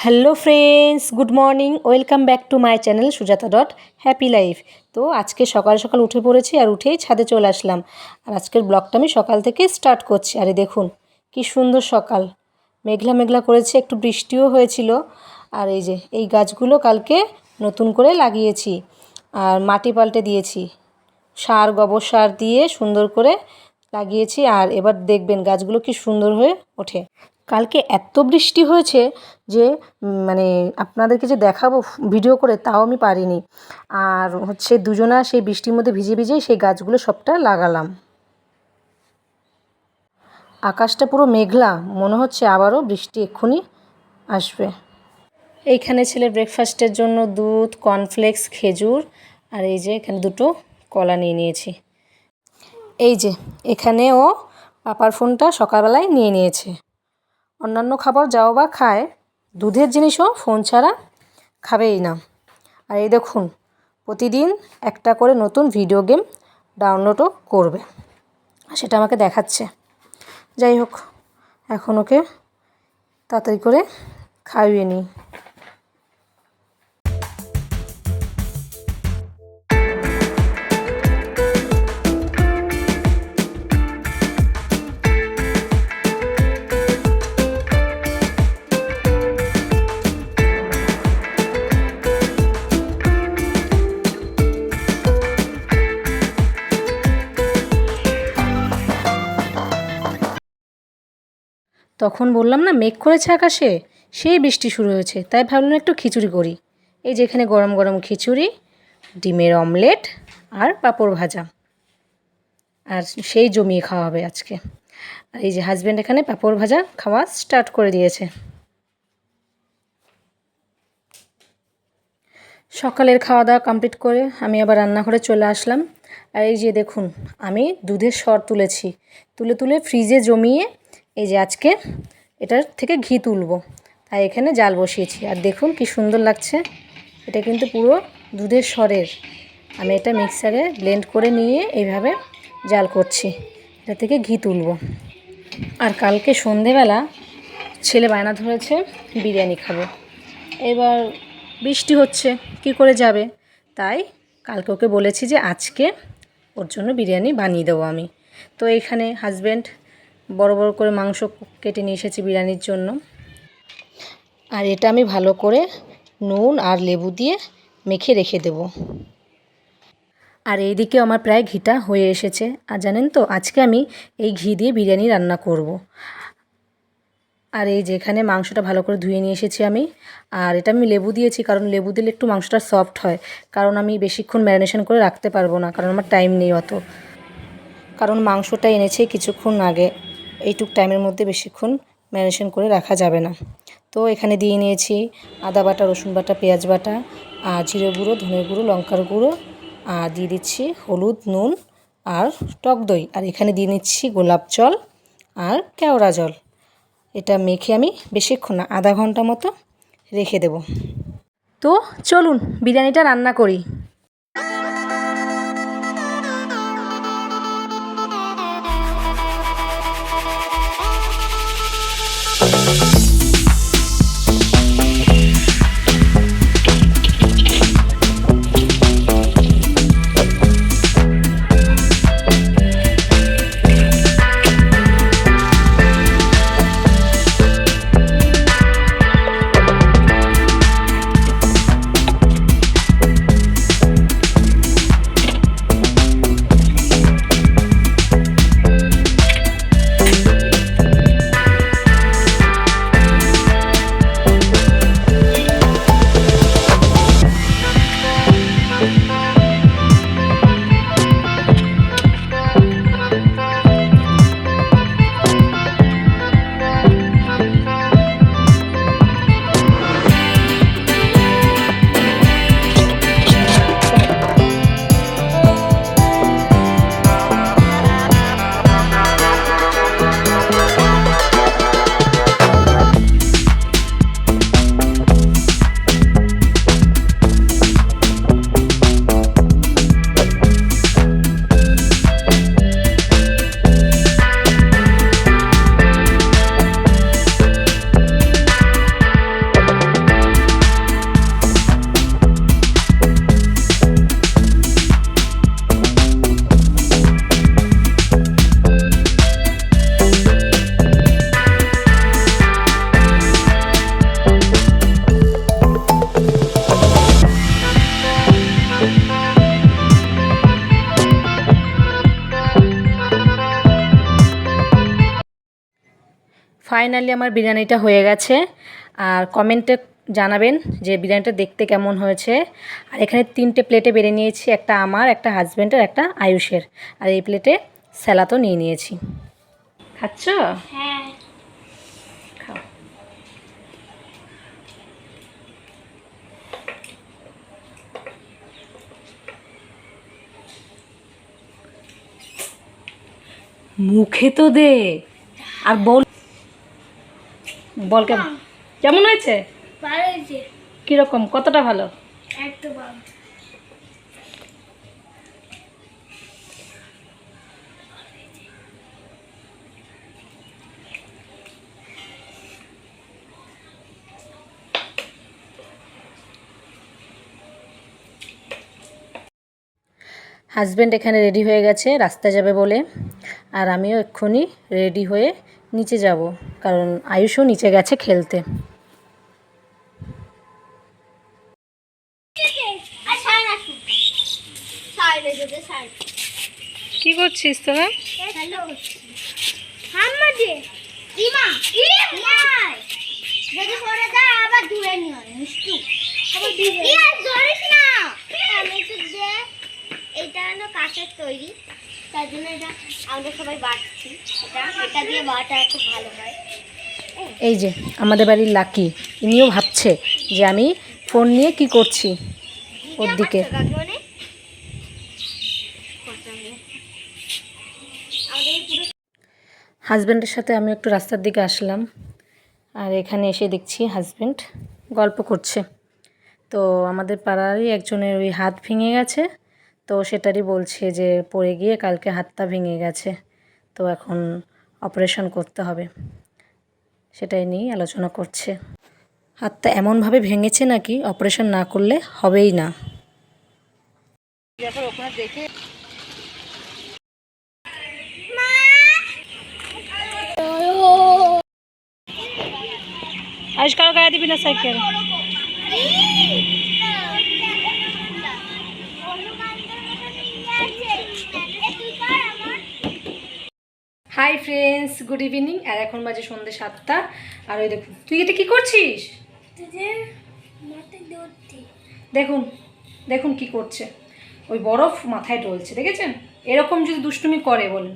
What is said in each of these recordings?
Hello friends, good morning, welcome back to my channel Sujata dot happy life. তো আজকে সকাল সকাল উঠে পড়েছি আর উঠেই ছাদে চলে আসলাম। আর আজকের ব্লগটা আমি সকাল থেকে স্টার্ট করছি। আরে দেখুন কি সুন্দর সকাল, মেঘলা মেঘলা করেছে, একটু বৃষ্টিও হয়েছিল। আর এই যে এই গাছগুলো কালকে নতুন করে লাগিয়েছি আর মাটি পাল্টে দিয়েছি, গোবর সার দিয়ে সুন্দর করে লাগিয়েছি। আর এবার দেখবেন গাছগুলো কি সুন্দর হয়ে ওঠে। কালকে এত বৃষ্টি হয়েছে যে মানে আপনাদেরকে যে দেখাবো ভিডিও করে তাও আমি পারিনি। আর দুজনা সেই বৃষ্টির মধ্যে ভিজে ভিজেই সেই গাছগুলো সবটা লাগালাম। আকাশটা পুরো মেঘলা, মনে হচ্ছে আবারও বৃষ্টি এক্ষুনি আসবে। এইখানে ছেলের ব্রেকফাস্টের জন্য দুধ, কর্নফ্লেক্স, খেজুর আর এই যে এখানে দুটো কলা নিয়ে নিয়েছি। এই যে এখানে ও পাপার ফোনটা সকালবেলায় নিয়ে নিয়েছে। অন্যান্য খাবার যাও বা খায়, দুধের জিনিসও ফোন ছাড়া খাবেই না। আর এই দেখুন প্রতিদিন একটা করে নতুন ভিডিও গেম ডাউনলোডও করবে, সেটা আমাকে দেখাচ্ছে। যাই হোক, এখন ওকে তাড়াতাড়ি করে খাইয়ে নিই। তখন বললাম না মেঘ করেছে আকাশে, সেই বৃষ্টি শুরু হয়েছে, তাই ভাবলাম একটু খিচুড়ি করি। এই যে এখানে গরম গরম খিচুড়ি, ডিমের অমলেট আর পাঁপড় ভাজা, আর সেই জমিয়ে খাওয়া হবে আজকে। আর এই যে হাজব্যান্ড এখানে পাঁপড় ভাজা খাওয়া স্টার্ট করে দিয়েছে। সকালের খাওয়া দাওয়া কমপ্লিট করে আমি আবার রান্নাঘরে চলে আসলাম। আর এই যে দেখুন আমি দুধের সর তুলেছি, তুলে ফ্রিজে জমিয়ে এই যে আজকে এটার থেকে ঘি তুলবো, তাই এখানে জাল বসিয়েছি। আর দেখুন কি সুন্দর লাগছে, এটা কিন্তু পুরো দুধের সরের। আমি এটা মিক্সারে ব্লেন্ড করে নিয়ে এইভাবে জাল করছি, এটা থেকে ঘি তুলবো। আর কালকে সন্ধেবেলা ছেলে বায়না ধরেছে বিরিয়ানি খাবো। এবার বৃষ্টি হচ্ছে, কি করে যাবে, তাই কালকে ওকে বলেছি যে আজকে ওর জন্য বিরিয়ানি বানিয়ে দেবো আমি। তো এইখানে হাজব্যান্ড বড় বড় করে মাংস কেটে নিয়ে এসেছি বিরিয়ানির জন্য। আর এটা আমি ভালো করে নুন আর লেবু দিয়ে মেখে রেখে দেব। আর এইদিকে আমার প্রায় ঘিটা হয়ে এসেছে। আর জানেন তো আজকে আমি এই ঘি দিয়ে বিরিয়ানি রান্না করব। আর এই যেখানে মাংসটা ভালো করে ধুয়ে নিয়ে এসেছি আমি। আর এটা আমি লেবু দিয়েছি, কারণ লেবু দিলে একটু মাংসটা সফট হয়। কারণ আমি বেশিক্ষণ ম্যারিনেশন করে রাখতে পারবো না, কারণ আমার টাইম নেই অত। কারণ মাংসটা এনেছে কিছুক্ষণ আগে, এইটুক টাইমের মধ্যে বেশিক্ষণ ম্যারিনেশন করে রাখা যাবে না। তো এখানে দিয়ে নিয়েছি আদা বাটা, রসুন বাটা, পেঁয়াজ বাটা, আর জিরে গুঁড়ো, ধনে গুঁড়ো, লঙ্কার গুঁড়ো, আর দিয়ে দিচ্ছি হলুদ, নুন আর টক দই। আর এখানে দিয়ে নিচ্ছি গোলাপ জল আর কেওড়া জল। এটা মেখে আমি বেশিক্ষণ না, আধা ঘন্টা মতো রেখে দেব। তো চলুন বিরিয়ানিটা রান্না করি। ফাইনালি আমার বিরিয়ানিটা হয়ে গেছে। আর কমেন্টে জানাবেন যে বিরিয়ানিটা দেখতে কেমন হয়েছে। আর এখানে 3টে প্লেটে বেড়ে নিয়েছি, একটা আমার, একটা হাজব্যান্ডের, একটা আয়ুষের। আর এই প্লেটে স্যালাদও নিয়ে নিয়েছি। খাচ্ছ? হ্যাঁ। খাও। মুখে তো দে। আর বল কেমন কেমন হয়েছে? ভালো হয়েছে। কিরকম, কতটা ভালো? একটু ভালো। হাজব্যান্ড এখানে রেডি হয়ে গেছে রাস্তায় যাবে বলে। আর আমিও এক্ষুনি রেডি হয়ে নিচে যাব, কারণ আয়ুষও নিচে গেছে খেলতে। কি করছিস তোরা? এটা হলো কাঁচের তৈরি, তার জন্য এটা আমরা সবাই বাটছি। এটা দিয়ে বাটা খুব ভালো হয়। এই যে আমাদের বাড়ির লাকি, ইনিও ভাবছে যে আমি ফোন নিয়ে কি করছি ওর দিকে। হাজব্যান্ডের সাথে আমি একটু রাস্তার দিকে আসলাম। আর এখানে এসে দেখছি হাজব্যান্ড গল্প করছে। তো আমাদের পাড়ারই একজনের ওই হাত ভেঙে গেছে, তো সেটারই বলছে যে পড়ে গিয়ে কালকে হাতটা ভেঙে গেছে, তো এখন অপারেশন করতে হবে, সেটাই নিয়েই আলোচনা করছে। হাতটা এমনভাবে ভেঙেছে নাকি অপারেশন না করলে হবেই না। আজকাল গায়ে দিবি না cycle. Hi friends, good evening. আর এখন বাজে সন্ধ্যে 7টা। আর ওই দেখুন, তুই এটা কি করছিস? দেখুন দেখুন কি করছে, ওই বরফ মাথায় ডলছে, দেখেছেন? এরকম যদি দুষ্টুমি করে বলেন।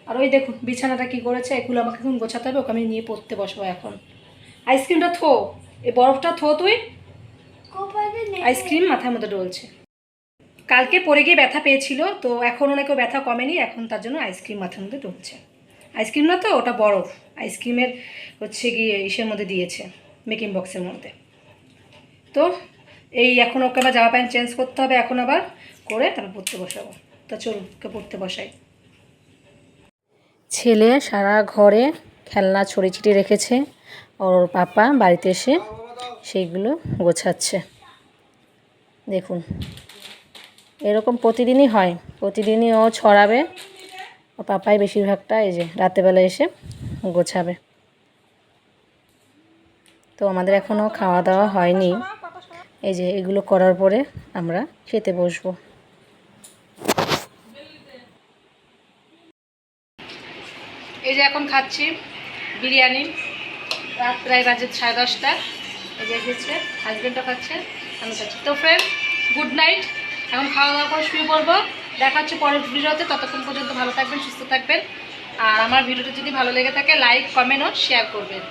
আর ওই দেখুন বিছানাটা কি করেছে, এগুলো আমাকে এখন গোছাতে হবে, ওকে আমি নিয়ে পড়তে বসবো এখন। আইসক্রিমটা থো, এই বরফটা থো তুই। আইসক্রিম মাথার মধ্যে ডলছে। কালকে পড়ে গিয়ে ব্যথা পেয়েছিল, তো এখন ওনাকেও ব্যথা কমেনি, এখন তার জন্য আইসক্রিম মাথার মধ্যে ডলছে। আইসক্রিম না তো, ওটা বরফ। আইসক্রিমের হচ্ছে গিয়ে ইসের মধ্যে দিয়েছে, মেকিং বক্সের মধ্যে। তো এই এখন ওকে আবার জামা প্যান্ট চেঞ্জ করতে হবে, এখন আবার করে তারপর পড়তে বসাবো। তা চল ওকে পড়তে বসাই। ছেলে সারা ঘরে খেলনা ছড়িয়ে ছিটিয়ে রেখেছে, ওর পাপা বাড়িতে এসে সেইগুলো গোছাচ্ছে। দেখুন এরকম প্রতিদিনই হয়, প্রতিদিনই ও ছড়াবে, ও পাপাই বেশিরভাগটা এই যে রাতেরবেলা এসে গোছাবে। তো আমাদের এখনও খাওয়া দাওয়া হয়নি, এই যে এগুলো করার পরে আমরা খেতে বসবো। এই যে এখন খাচ্ছি বিরিয়ানি, রাত প্রায় বাজে 10:30। এই যে এসেছে, হাজব্যান্ডও খাচ্ছে, আমি খাচ্ছি। তো ফ্রেন্ড, গুড নাইট। এখন খাওয়া দাওয়া করে শুয়ে পড়বো। দেখা হচ্ছে পরের ভিডিওতে, ততক্ষণ পর্যন্ত ভালো থাকবেন, সুস্থ থাকবেন। আর আমার ভিডিওটা যদি ভালো লেগে থাকে লাইক, কমেন্ট ও শেয়ার করবেন।